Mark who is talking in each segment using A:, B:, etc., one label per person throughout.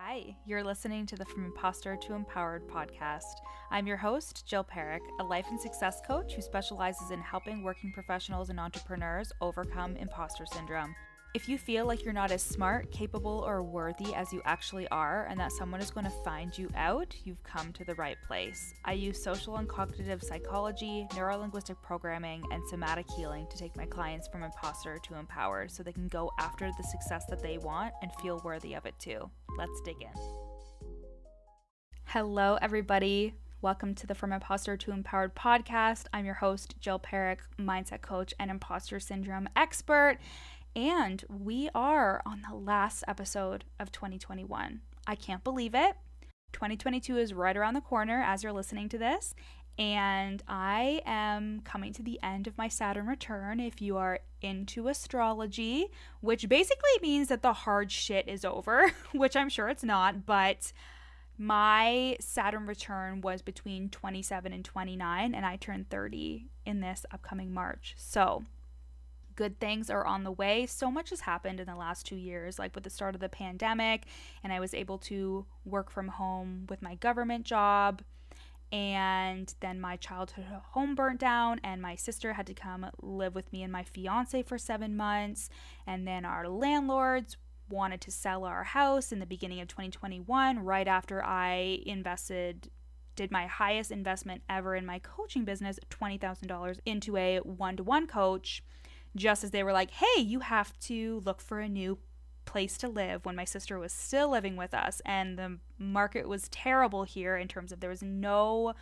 A: Hi, you're listening to the From Imposter to Empowered podcast. I'm your host, Jill Perrick, a life and success coach who specializes in helping working professionals and entrepreneurs overcome imposter syndrome. If you feel like you're not as smart, capable, or worthy as you actually are, and that someone is going to find you out, you've come to the right place. I use social and cognitive psychology, neurolinguistic programming, and somatic healing to take my clients from imposter to empowered so they can go after the success that they want and feel worthy of it too. Let's dig in. Hello, everybody. Welcome to the From Imposter to Empowered podcast. I'm your host, Jill Perrick, mindset coach and imposter syndrome expert. And we are on the last episode of 2021. I can't believe it. 2022 is right around the corner as you're listening to this. And I am coming to the end of my Saturn return if you are into astrology, which basically means that the hard shit is over, which I'm sure it's not, but my Saturn return was between 27 and 29, and I turned 30 in this upcoming March. So good things are on the way. So much has happened in the last 2 years, like with the start of the pandemic, and I was able to work from home with my government job. And then my childhood home burnt down, and my sister had to come live with me and my fiance for 7 months. And then our landlords wanted to sell our house in the beginning of 2021, right after I did my highest investment ever in my coaching business, $20,000 into a one-to-one coach, just as they were like, hey, you have to look for a new place to live, when my sister was still living with us and the market was terrible here in terms of there was no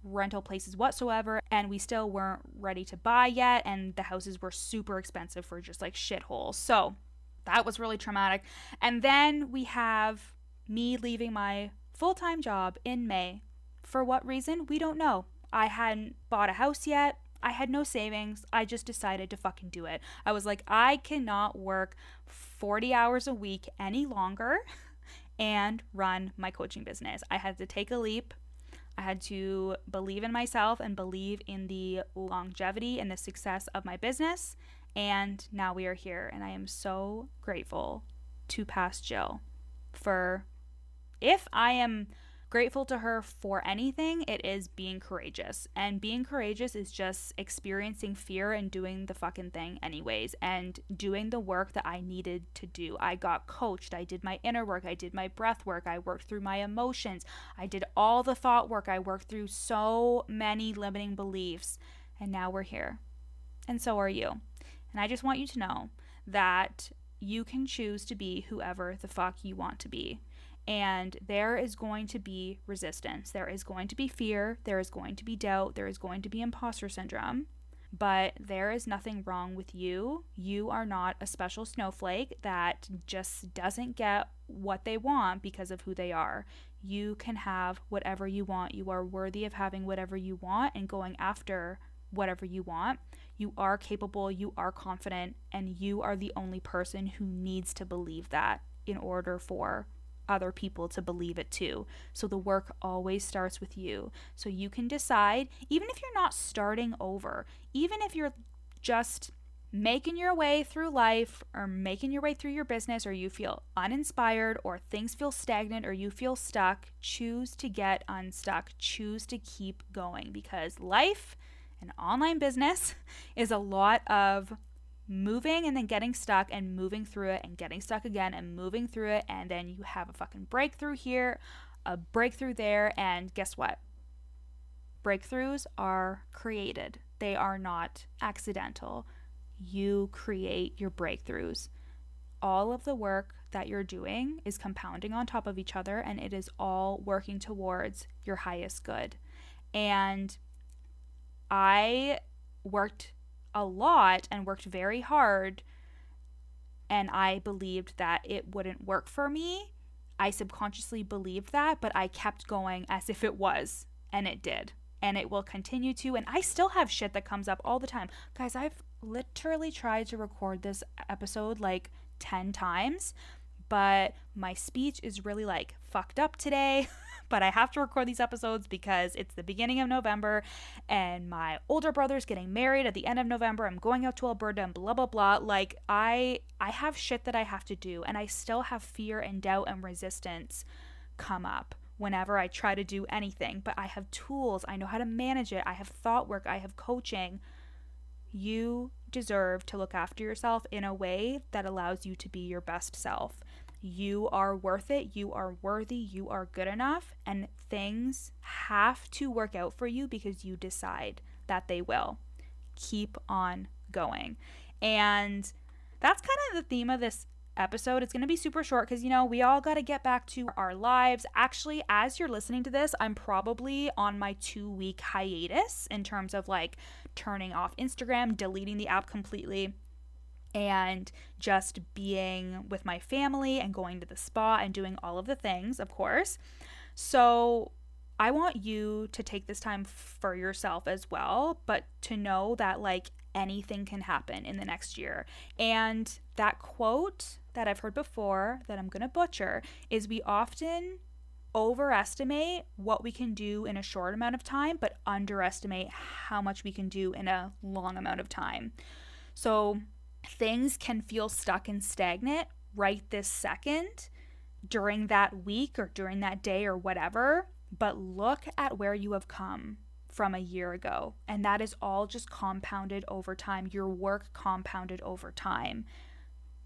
A: rental places whatsoever, and we still weren't ready to buy yet, and the houses were super expensive for just like shitholes. So that was really traumatic. And then we have me leaving my full-time job in May. For what reason? We don't know. I hadn't bought a house yet. I had no savings. I just decided to fucking do it. I was like, I cannot work 40 hours a week any longer and run my coaching business. I had to take a leap. I had to believe in myself and believe in the longevity and the success of my business. And now we are here. And I am so grateful to past Jill for, if I am grateful to her for anything, it is being courageous. And being courageous is just experiencing fear and doing the fucking thing anyways, and doing the work that I needed to do. I got coached. I did my inner work. I did my breath work. I worked through my emotions. I did all the thought work. I worked through so many limiting beliefs. And now we're here. And so are you. And I just want you to know that you can choose to be whoever the fuck you want to be. And there is going to be resistance. There is going to be fear. There is going to be doubt. There is going to be imposter syndrome. But there is nothing wrong with you. You are not a special snowflake that just doesn't get what they want because of who they are. You can have whatever you want. You are worthy of having whatever you want and going after whatever you want. You are capable. You are confident. And you are the only person who needs to believe that in order for other people to believe it too. So the work always starts with you. So you can decide, even if you're not starting over, even if you're just making your way through life or making your way through your business, or you feel uninspired or things feel stagnant or you feel stuck, choose to get unstuck. Choose to keep going, because life and online business is a lot of moving and then getting stuck and moving through it and getting stuck again and moving through it, and then you have a fucking breakthrough here, a breakthrough there, and guess what? Breakthroughs are created. They are not accidental. You create your breakthroughs. All of the work that you're doing is compounding on top of each other, and it is all working towards your highest good. And I worked a lot and worked very hard, and I believed that it wouldn't work for me. I subconsciously believed that, but I kept going as if it was, and it did, and it will continue to. And I still have shit that comes up all the time. Guys, I've literally tried to record this episode like 10 times, but my speech is really like fucked up today but I have to record these episodes because it's the beginning of November and my older brother's getting married at the end of November. I'm going out to Alberta and blah, blah, blah. Like I have shit that I have to do, and I still have fear and doubt and resistance come up whenever I try to do anything. But I have tools. I know how to manage it. I have thought work. I have coaching. You deserve to look after yourself in a way that allows you to be your best self. You are worth it. You are worthy. You are good enough. And things have to work out for you because you decide that they will. Keep on going. And that's kind of the theme of this episode. It's going to be super short because, we all got to get back to our lives. Actually, as you're listening to this, I'm probably on my 2-week hiatus in terms of like turning off Instagram, deleting the app completely, and just being with my family and going to the spa and doing all of the things, of course. So I want you to take this time for yourself as well, but to know that like anything can happen in the next year. And that quote that I've heard before that I'm going to butcher is, we often overestimate what we can do in a short amount of time, but underestimate how much we can do in a long amount of time. So things can feel stuck and stagnant right this second during that week or during that day or whatever, but look at where you have come from a year ago, and that is all just compounded over time. Your work compounded over time.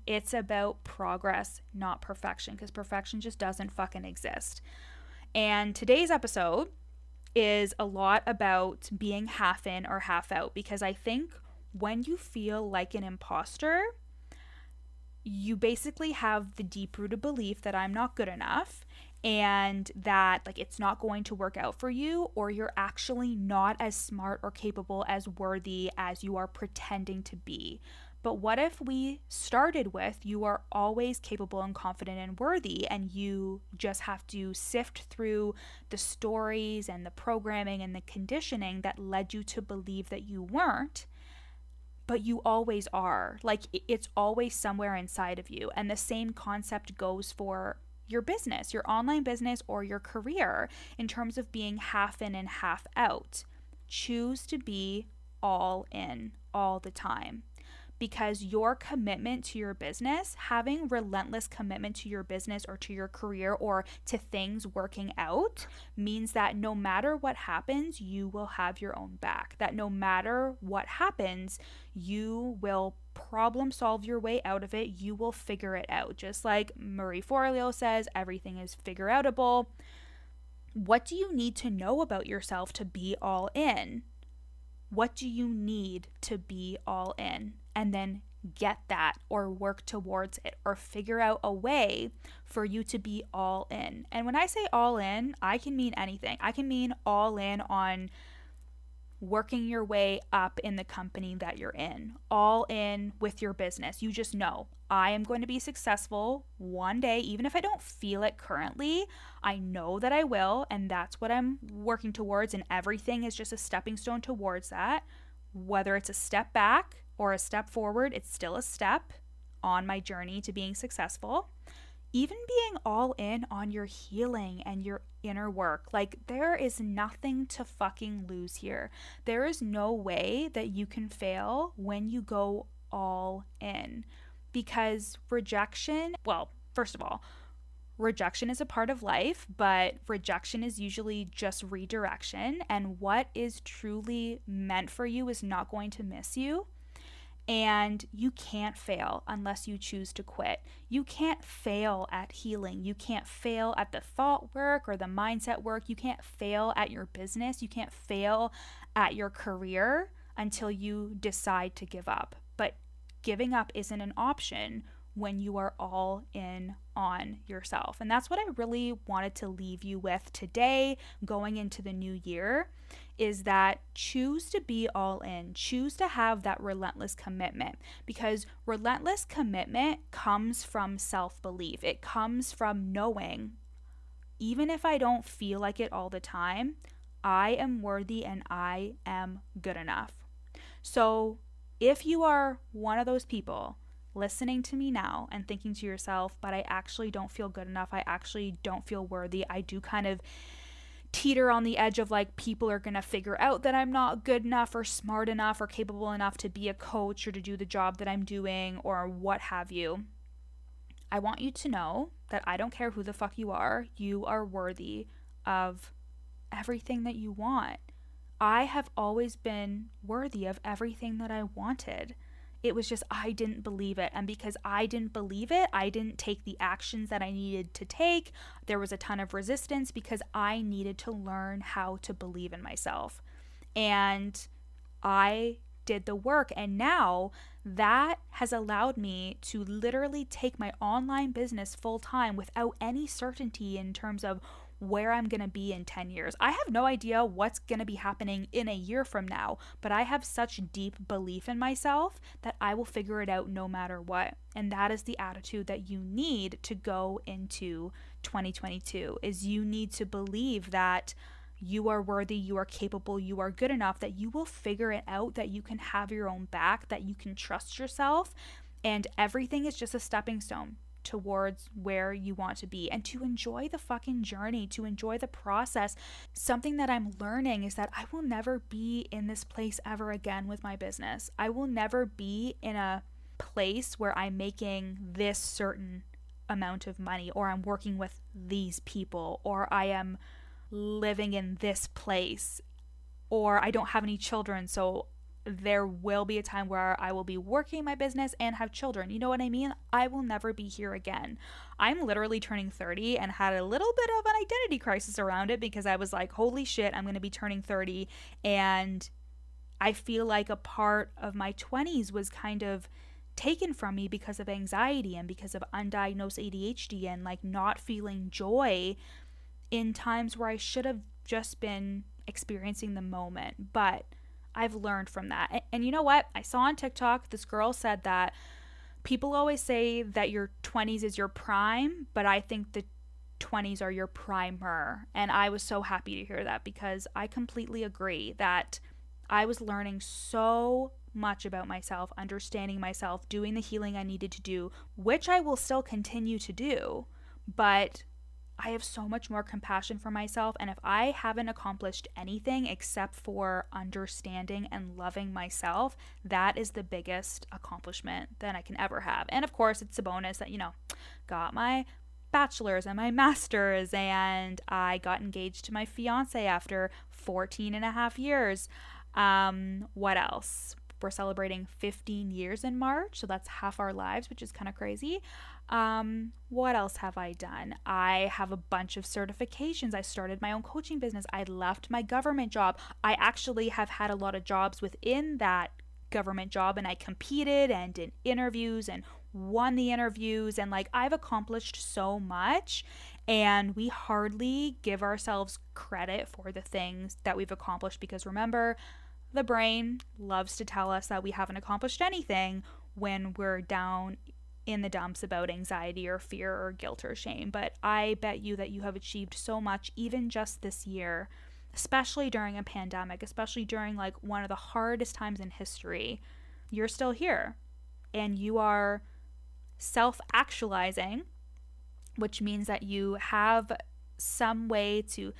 A: It's about progress, not perfection, because perfection just doesn't fucking exist. And today's episode is a lot about being half in or half out, because I think when you feel like an imposter, you basically have the deep-rooted belief that I'm not good enough and that like it's not going to work out for you, or you're actually not as smart or capable as worthy as you are pretending to be. But what if we started with, you are always capable and confident and worthy, and you just have to sift through the stories and the programming and the conditioning that led you to believe that you weren't, but you always are. Like it's always somewhere inside of you. And the same concept goes for your business, your online business, or your career in terms of being half in and half out. Choose to be all in all the time. Because your commitment to your business, having relentless commitment to your business or to your career or to things working out, means that no matter what happens, you will have your own back. That no matter what happens, you will problem solve your way out of it. You will figure it out. Just like Marie Forleo says, everything is figure outable. What do you need to know about yourself to be all in? What do you need to be all in? And then get that or work towards it or figure out a way for you to be all in. And when I say all in, I can mean anything. I can mean all in on working your way up in the company that you're in, all in with your business. You just know, I am going to be successful one day, even if I don't feel it currently. I know that I will, and that's what I'm working towards, and everything is just a stepping stone towards that. Whether it's a step back or a step forward, it's still a step on my journey to being successful. Even being all in on your healing and your inner work. Like, there is nothing to fucking lose here. There is no way that you can fail when you go all in. Because rejection, well, first of all, rejection is a part of life, but rejection is usually just redirection. And what is truly meant for you is not going to miss you. And you can't fail unless you choose to quit. You can't fail at healing. You can't fail at the thought work or the mindset work. You can't fail at your business. You can't fail at your career until you decide to give up. But giving up isn't an option when you are all in on yourself. And that's what I really wanted to leave you with today, going into the new year, is that choose to be all in. Choose to have that relentless commitment, because relentless commitment comes from self-belief. It comes from knowing, even if I don't feel like it all the time, I am worthy and I am good enough. So if you are one of those people listening to me now and thinking to yourself, but I actually don't feel good enough. I actually don't feel worthy. I do kind of teeter on the edge of like, people are going to figure out that I'm not good enough or smart enough or capable enough to be a coach or to do the job that I'm doing or what have you. I want you to know that I don't care who the fuck you are worthy of everything that you want. I have always been worthy of everything that I wanted. It was just I didn't believe it. And because I didn't believe it, I didn't take the actions that I needed to take. There was a ton of resistance because I needed to learn how to believe in myself. And I did the work. And now that has allowed me to literally take my online business full time without any certainty in terms of where I'm going to be in 10 years. I have no idea what's going to be happening in a year from now, but I have such deep belief in myself that I will figure it out no matter what. And that is the attitude that you need to go into 2022, is you need to believe that you are worthy, you are capable, you are good enough, that you will figure it out, that you can have your own back, that you can trust yourself, and everything is just a stepping stone towards where you want to be, and to enjoy the fucking journey, to enjoy the process. Something that I'm learning is that I will never be in this place ever again with my business. I will never be in a place where I'm making this certain amount of money, or I'm working with these people, or I am living in this place, or I don't have any children, so there will be a time where I will be working my business and have children. You know what I mean? I will never be here again. I'm literally turning 30 and had a little bit of an identity crisis around it, because I was like, holy shit, I'm going to be turning 30. And I feel like a part of my 20s was kind of taken from me because of anxiety and because of undiagnosed ADHD and like not feeling joy in times where I should have just been experiencing the moment. But I've learned from that. And you know what? I saw on TikTok, this girl said that people always say that your 20s is your prime, but I think the 20s are your primer. And I was so happy to hear that, because I completely agree that I was learning so much about myself, understanding myself, doing the healing I needed to do, which I will still continue to do. But I have so much more compassion for myself, and if I haven't accomplished anything except for understanding and loving myself, that is the biggest accomplishment that I can ever have. And of course, it's a bonus that, got my bachelor's and my master's, and I got engaged to my fiance after 14 and a half years. What else? We're celebrating 15 years in March, so that's half our lives, which is kind of crazy. What else have I done? I have a bunch of certifications. I started my own coaching business. I left my government job. I actually have had a lot of jobs within that government job, and I competed and did interviews and won the interviews, and like, I've accomplished so much, and we hardly give ourselves credit for the things that we've accomplished, because remember, the brain loves to tell us that we haven't accomplished anything when we're down in the dumps about anxiety or fear or guilt or shame. But I bet you that you have achieved so much, even just this year, especially during a pandemic, especially during like one of the hardest times in history. You're still here, and you are self-actualizing, which means that you have some way to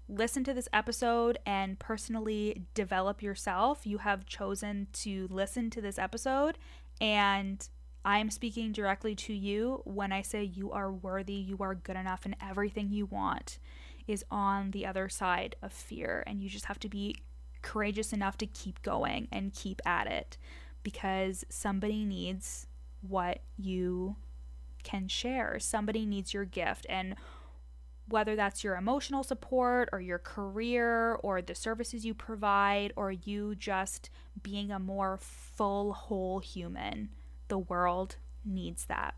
A: listen to this episode and personally develop yourself. You have chosen to listen to this episode, and I am speaking directly to you when I say you are worthy, you are good enough, and everything you want is on the other side of fear. And you just have to be courageous enough to keep going and keep at it, because somebody needs what you can share. Somebody needs your gift. And whether that's your emotional support or your career or the services you provide, or you just being a more full, whole human, the world needs that.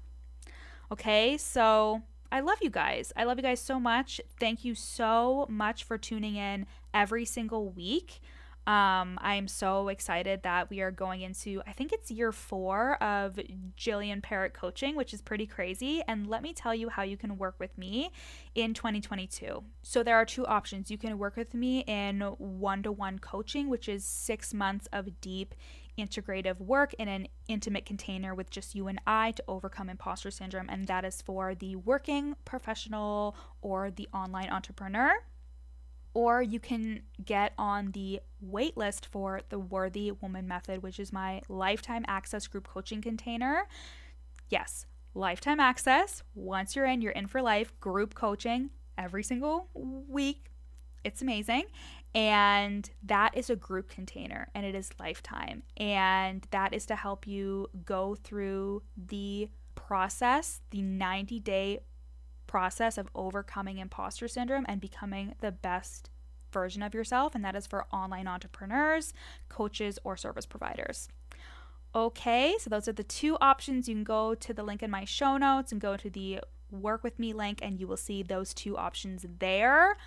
A: Okay, so I love you guys. I love you guys so much. Thank you so much for tuning in every single week. I'm so excited that we are going into, I think it's year 4 of Jillian Parrott coaching, which is pretty crazy. And let me tell you how you can work with me in 2022. So there are 2 options. You can work with me in one-to-one coaching, which is 6 months of deep integrative work in an intimate container with just you and I to overcome imposter syndrome, and that is for the working professional or the online entrepreneur. Or you can get on the wait list for the Worthy Woman Method, which is my lifetime access group coaching container. Yes, lifetime access. Once you're in for life. Group coaching every single week. It's amazing. And that is a group container, and it is lifetime. And that is to help you go through the process, the 90-day process of overcoming imposter syndrome and becoming the best version of yourself. And that is for online entrepreneurs, coaches, or service providers. Okay, so those are the two options. You can go to the link in my show notes and go to the Work With Me link, and you will see those two options there.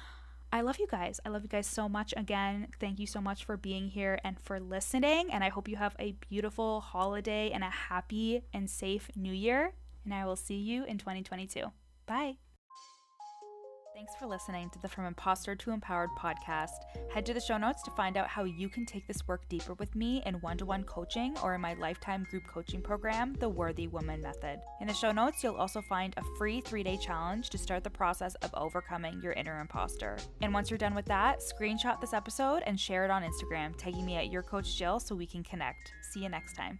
A: I love you guys. I love you guys so much. Again, thank you so much for being here and for listening. And I hope you have a beautiful holiday and a happy and safe new year. And I will see you in 2022. Bye. Thanks for listening to the From Imposter to Empowered podcast. Head to the show notes to find out how you can take this work deeper with me in one-to-one coaching or in my lifetime group coaching program, the Worthy Woman Method. In the show notes, you'll also find a free 3-day challenge to start the process of overcoming your inner imposter. And once you're done with that, screenshot this episode and share it on Instagram, tagging me at YourCoachJill so we can connect. See you next time.